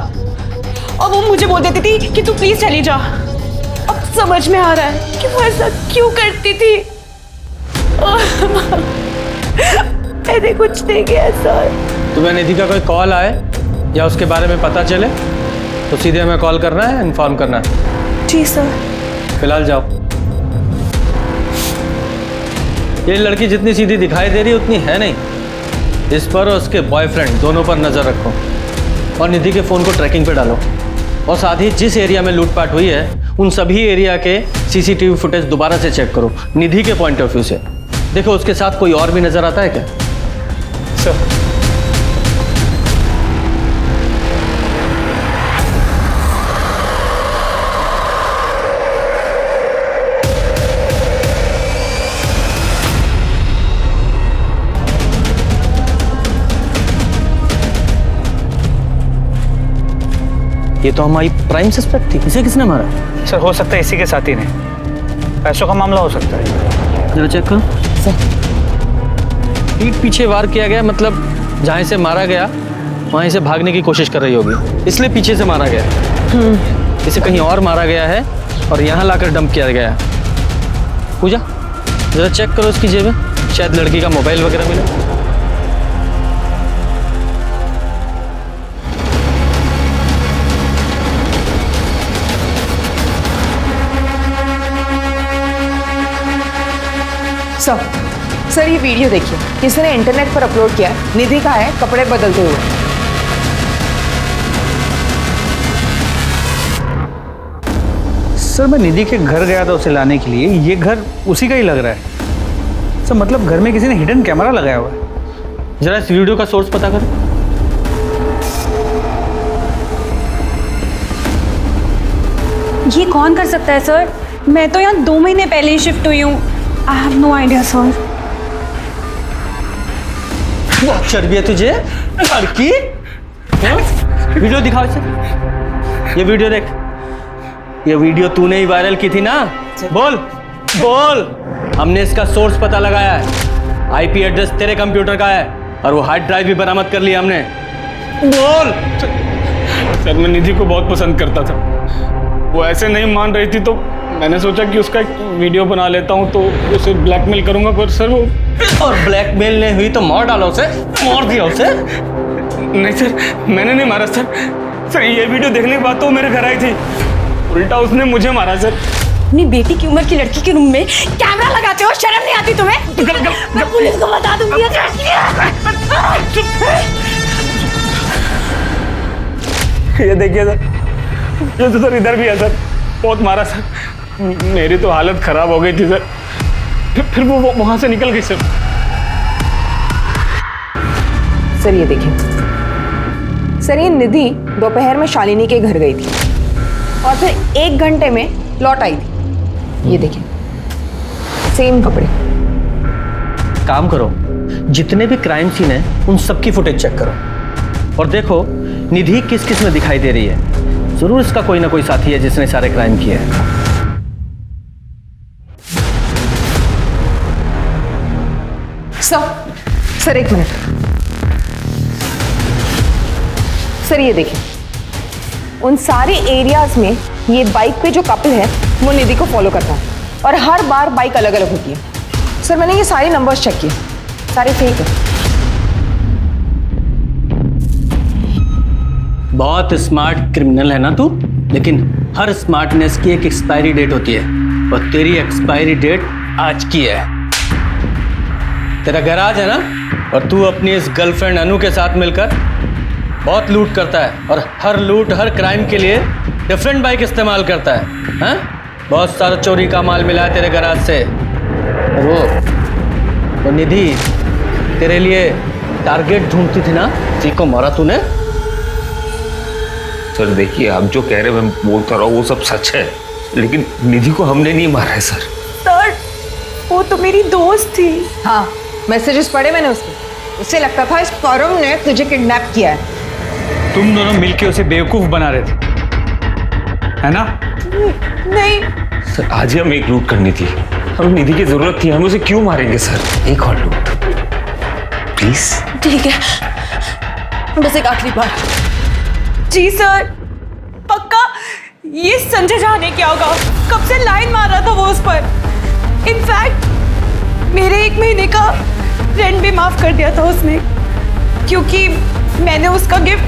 और वो मुझे बोल देती थी कि तू प्लीज चली जा। अब समझ में आ रहा है कि वो ऐसा क्यों करती थी। मैंने कुछ नहीं किया सर। तुम्हें निधि का कोई कॉल आए या उसके बारे में पता चले तो सीधे हमें कॉल करना है, इन्फॉर्म करना है। जी सर। फिलहाल जाओ। ये लड़की जितनी सीधी दिखाई दे रही उतनी है नहीं। इस पर और उसके बॉयफ्रेंड दोनों पर नजर रखो और निधि के फोन को ट्रैकिंग पे डालो और साथ ही जिस एरिया में लूटपाट हुई है उन सभी एरिया के सीसीटीवी फुटेज दोबारा से चेक करो निधि के पॉइंट ऑफ व्यू से। देखो उसके साथ कोई और भी नजर आता है क्या? सर ये तो हमारी प्राइम सस्पेक्ट थी। इसे किसने मारा? सर हो सकता है इसी के साथ ही नहीं, पैसों का मामला हो सकता है। जरा चेक करो। पीठ पीछे वार किया गया, मतलब जहाँ इसे मारा गया वहाँ इसे भागने की कोशिश कर रही होगी, इसलिए पीछे से मारा गया। इसे कहीं और मारा गया है और यहाँ लाकर डंप किया गया है। पूजा जरा चेक करो उसकी जेब में, शायद लड़की का मोबाइल वगैरह मिले। सर ये वीडियो देखिए, किसी ने इंटरनेट पर अपलोड किया है। निधि का है कपड़े बदलते हुए। सर मैं निधि के घर गया था उसे लाने के लिए, ये घर उसी का ही लग रहा है। सर मतलब घर में किसी ने हिडन कैमरा लगाया हुआ है। जरा इस वीडियो का सोर्स पता करो। ये कौन कर सकता है सर? मैं तो यहाँ 2 महीने पहले ही शिफ्ट हुई हूँ। I have no idea sir. बहुत चर्बी है तुझे लड़की। वीडियो दिखाओ इसे। ये वीडियो देख, ये वीडियो तूने ही वायरल की थी ना? बोल बोल। हमने इसका सोर्स पता लगाया है, आईपी एड्रेस तेरे कंप्यूटर का है और वो हार्ड ड्राइव भी बरामद कर लिया हमने। बोल। सर मैं निधि को बहुत पसंद करता था, वो ऐसे नहीं मान रही थी तो मैंने सोचा कि उसका एक वीडियो बना लेता हूँ तो उसे ब्लैकमेल करूँगा। पर सर वो और ब्लैकमेल नहीं हुई तो मार डालो उसे, मार दिया उसे। नहीं सर, मैंने नहीं मारा सर। सर ये वीडियो देखने के बाद तो मेरे घर आई थी, उल्टा उसने मुझे मारा सर। अपनी बेटी की उम्र की लड़की के रूम में कैमरा लगाते हो, शर्म नहीं आती तुम्हें? मैं पुलिस को बता दूंगी। ये देखिए सर, ये तो सर इधर भी है सर, बहुत मारा सर। मेरी तो हालत खराब हो गई थी सर, फिर वो वहां से निकल गई सर। सर ये देखिए, सर ये निधि दोपहर में शालिनी के घर गई थी और फिर 1 घंटे में लौट आई थी। ये देखिए सेम कपड़े। काम करो, जितने भी क्राइम सीन है उन सबकी फुटेज चेक करो और देखो निधि किस किस में दिखाई दे रही है। जरूर इसका कोई ना कोई साथी है जिसने सारे क्राइम किए हैं। Sir 1 minute. सर ये देखिए, उन सारे एरियाज में ये बाइक पे जो कपल है वो निधि को फॉलो करता है और हर बार बाइक अलग अलग होती है। सर मैंने ये सारे नंबर्स चेक किए, सारे फेक है। बहुत स्मार्ट क्रिमिनल है ना तू, लेकिन हर स्मार्टनेस की एक एक्सपायरी डेट होती है और तेरी एक्सपायरी डेट आज की है। तेरा गैराज है ना, और तू अपनी इस गर्लफ्रेंड अनु के साथ मिलकर बहुत लूट करता है और हर लूट हर क्राइम के लिए डिफरेंट बाइक इस्तेमाल करता है। हाँ? बहुत सारा चोरी का माल मिला है तेरे गैराज से। वो निधि तेरे लिए टारगेट ढूंढती थी ना, जी को मारा तूने। सर देखिए, आप जो कह रहे हैं मैं बोलता रहा हूँ वो सब सच है, लेकिन निधि को हमने नहीं मारा है सर। सर वो तो मेरी दोस्त थी। हाँ मैसेजेस पढ़े मैंने उसके, उससे लगता था इस परम ने तुझे किडनैप किया है। तुम दोनों मिलके उसे बेवकूफ बना रहे थे, है ना? नहीं सर, आज ही हमें एक लूट करनी थी, हमें निधि की जरूरत थी, हम उसे क्यों मारेंगे सर? एक और लूट प्लीज। ठीक है, बस एक आखिरी बार। जी सर, पक्का ये संजय झा ने क्या होगा? कब से लाइन मार रहा था वो उस पर। इनफैक्ट मेरे 1 महीने का रेंट भी माफ कर दिया था उसने, क्योंकि मैंने उसका गिफ्ट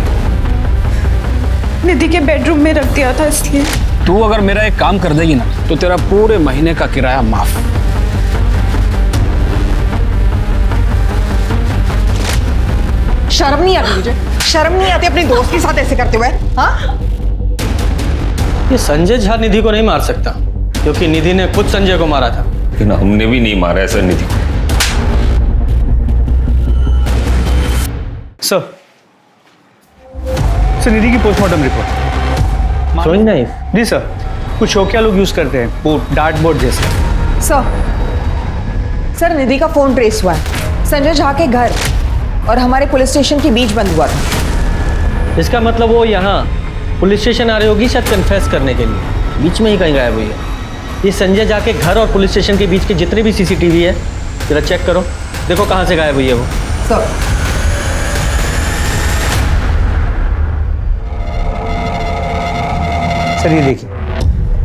निधि के बेडरूम में रख दिया था, इसलिए। तू अगर मेरा एक काम कर देगी ना तो तेरा पूरे महीने का किराया माफ। शर्म नहीं आती मुझे? शर्म नहीं आती अपने दोस्त के साथ ऐसे करते हुए? हाँ? ये संजय झा निधि को नहीं मार सकता क्योंकि निधि ने खुद संजय को मारा था। लेकिन हमने भी नहीं मारा है सर निधि को। सर निधि की पोस्टमार्टम रिपोर्ट। Sewing knife? जी सर, कुछ शौकिया लोग यूज करते हैं, वो डार्ट बोर्ड जैसे। सर निधि का फोन ट्रेस हुआ है, संजय झा के घर और हमारे पुलिस स्टेशन के बीच बंद हुआ था। इसका मतलब वो यहाँ पुलिस स्टेशन आ रही होगी शायद कन्फेस करने के लिए, बीच में ही कहीं गायब हुई है। ये संजय झा के घर और पुलिस स्टेशन के बीच के जितने भी सीसीटीवी है जरा चेक करो, देखो कहाँ से गायब हुई है वो। सर ये देखिए,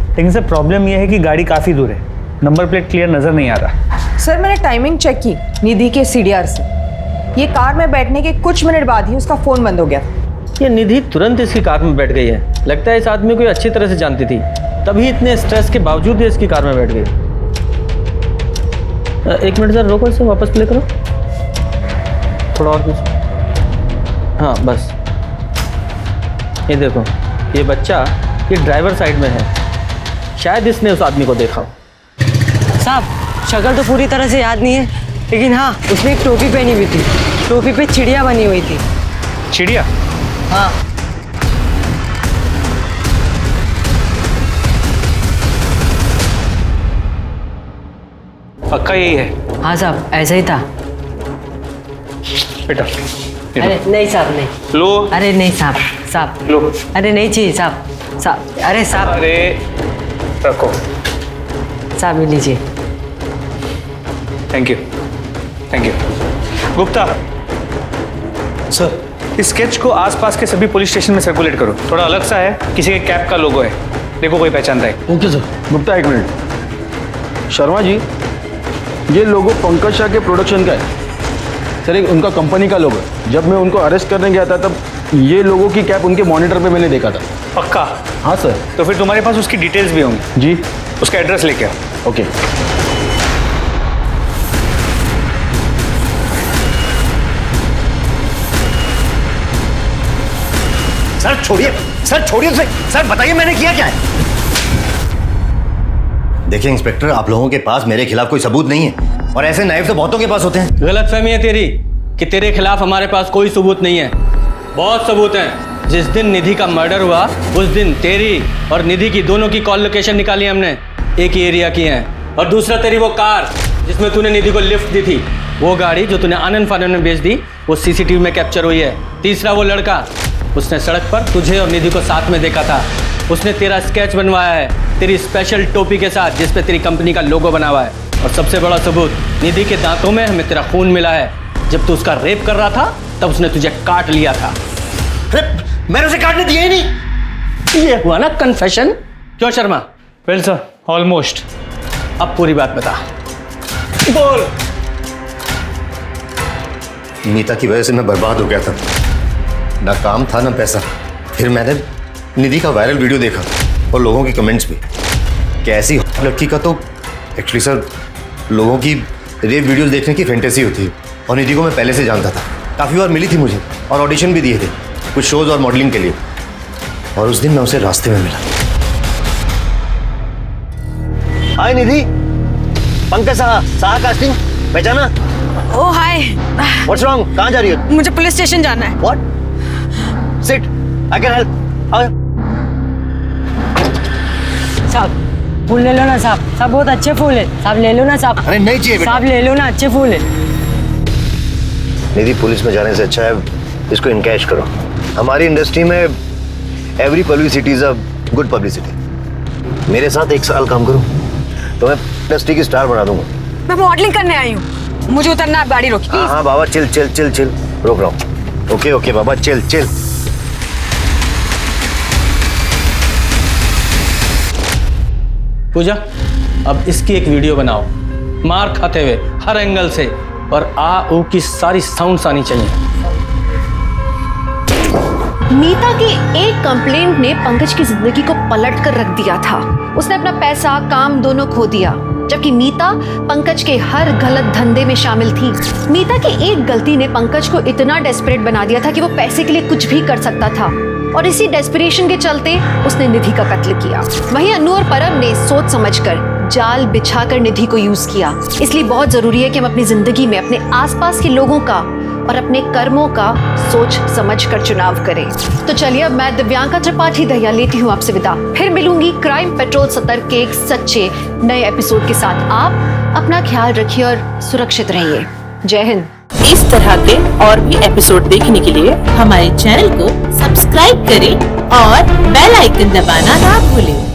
लेकिन सर प्रॉब्लम ये है कि गाड़ी काफ़ी दूर है, नंबर प्लेट क्लियर नज़र नहीं आ रहा। सर मैंने टाइमिंग चेक की निधि के CDR से, ये कार में बैठने के कुछ मिनट बाद ही उसका फ़ोन बंद हो गया। ये निधि तुरंत इसकी कार में बैठ गई है। लगता है इस आदमी को अच्छी तरह से जानती थी, तभी इतने स्ट्रेस के बावजूद ये इसकी कार में बैठ गई। एक मिनट सर, रोको इसे, वापस प्ले करो थोड़ा और कुछ। हाँ बस, ये देखो, ये बच्चा ये ड्राइवर साइड में है, शायद इसने उस आदमी को देखा हो। साहब शक्ल तो पूरी तरह से याद नहीं है, लेकिन हाँ उसने एक टोपी पहनी हुई थी, टोपी पे चिड़िया बनी हुई थी। चिड़िया? हाँ। पक्का यही है? हाँ साहब ऐसा ही था। बेटा अरे नहीं साहब नहीं। लो। अरे नहीं साहब, साहब लो। अरे नहीं चाहिए साहब, साहब अरे साहब। अरे रखो साहब ये लीजिए। Thank you, thank you. Gupta sir, इस स्केच को आसपास के सभी पुलिस स्टेशन में सर्कुलेट करो। थोड़ा अलग सा है, किसी के कैब का लोगो है, देखो कोई पहचानता है। Okay sir. गुप्ता एक मिनट। शर्मा जी, ये लोगो पंकज शाह के प्रोडक्शन का है सर, एक उनका कंपनी का लोगो है। जब मैं उनको अरेस्ट करने गया था तब ये लोगों की कैप उनके मॉनिटर पे मैंने देखा था। पक्का? हाँ सर। तो फिर तुम्हारे पास उसकी डिटेल्स भी होंगी? जी। उसका एड्रेस लेके आओ। ओके। सर छोड़िए, सर छोड़िए उसे। सर बताइए मैंने किया क्या है? देखिए इंस्पेक्टर, आप लोगों के पास मेरे खिलाफ कोई सबूत नहीं है, और ऐसे नाइफ तो बहुतों के पास होते हैं। गलतफहमी है तेरी कि तेरे खिलाफ हमारे पास कोई सबूत नहीं है। बहुत सबूत हैं। जिस दिन निधि का मर्डर हुआ उस दिन तेरी और निधि की दोनों की कॉल लोकेशन निकाली हमने, एक ही एरिया की हैं। और दूसरा तेरी वो कार जिसमें तूने निधि को लिफ्ट दी थी, वो गाड़ी जो तूने आनंद फानंद में बेच दी, वो CCTV में कैप्चर हुई है। तीसरा वो लड़का, उसने सड़क पर तुझे और निधि को साथ में देखा था, उसने तेरा स्केच बनवाया है तेरी स्पेशल टोपी के साथ जिस पे तेरी कंपनी का लोगो बना हुआ है। और सबसे बड़ा सबूत, निधि के दांतों में हमें तेरा खून मिला है। जब तू उसका रेप कर रहा था तब उसने तुझे काट लिया था। मैंने उसे काटने दिया ही नहीं। ये हुआ ना कन्फेशन? क्यों शर्मा? Well sir, almost. अब पूरी बात बता, बोल। मीता की वजह से मैं बर्बाद हो गया था, ना काम था ना पैसा। फिर मैंने निधि का वायरल वीडियो देखा और लोगों के कमेंट्स पे कि ऐसी लड़की का तो एक्चुअली सर लोगों की रेप वीडियोस देखने की फैंटेसी होती है। और निधि को मैं पहले से जानता था, काफ़ी बार मिली थी मुझे और ऑडिशन भी दिए थे कुछ शोज और मॉडलिंग के लिए। और उस दिन मैं उसे रास्ते में मिला। हाय निधि, पंकज साहा कास्टिंग, पहचाना? Oh hi. What's wrong? कहाँ जा रही हो? मुझे पुलिस स्टेशन जाना है। What? Sit, I can help. साहब फूल ले लो ना साहब, साहब बहुत अच्छे फूल है साहब, ले लो ना साहब। अरे नहीं चाहिए बेटा। साहब ले लो ना, अच्छे फूल है। निधि, पुलिस में जाने से अच्छा है इसको इनकैश करो। हमारी इंडस्ट्री में every publicity is a good publicity. मेरे साथ 1 साल काम करो तो मैं इंडस्ट्री की स्टार बना दूंगा। मैं मॉडलिंग करने आई हूँ, मुझे उतरना, आप गाड़ी रोकी। हाँ हाँ बाबा, चिल चिल चिल चिल, रोक रहा हूँ। ओके ओके बाबा, चिल चिल। पूजा, अब इसकी एक वीडियो बनाओ, मार खाते हुए हर एंगल से, और आ ऊ की सारी साउंड्स आनी चाहिए। मीता की एक कंप्लेंट ने पंकज की जिंदगी को पलट कर रख दिया था। उसने अपना पैसा, काम दोनों खो दिया, जबकि मीता पंकज के हर गलत धंधे में शामिल थी। मीता की एक गलती ने पंकज को इतना डेस्परेट बना दिया था कि वो पैसे के लिए कुछ भी कर सकता था, और इसी डेस्परेशन के चलते उसने निधि का कत्ल किया। वहीं अनु और परम ने सोच समझकर जाल बिछाकर निधि को यूज किया। इसलिए बहुत जरूरी है कि हम अपनी जिंदगी में अपने आसपास के लोगों का और अपने कर्मों का सोच समझ कर चुनाव करें। तो चलिए, अब मैं दिव्यांका त्रिपाठी दहिया लेती हूँ आपसे विदा। फिर मिलूंगी क्राइम पेट्रोल सतर्क के एक सच्चे नए एपिसोड के साथ। आप अपना ख्याल रखिए और सुरक्षित रहिए। जय हिंद। इस तरह के और भी एपिसोड देखने के लिए हमारे चैनल को सब्सक्राइब करें और बेल आइकन दबाना ना भूलें।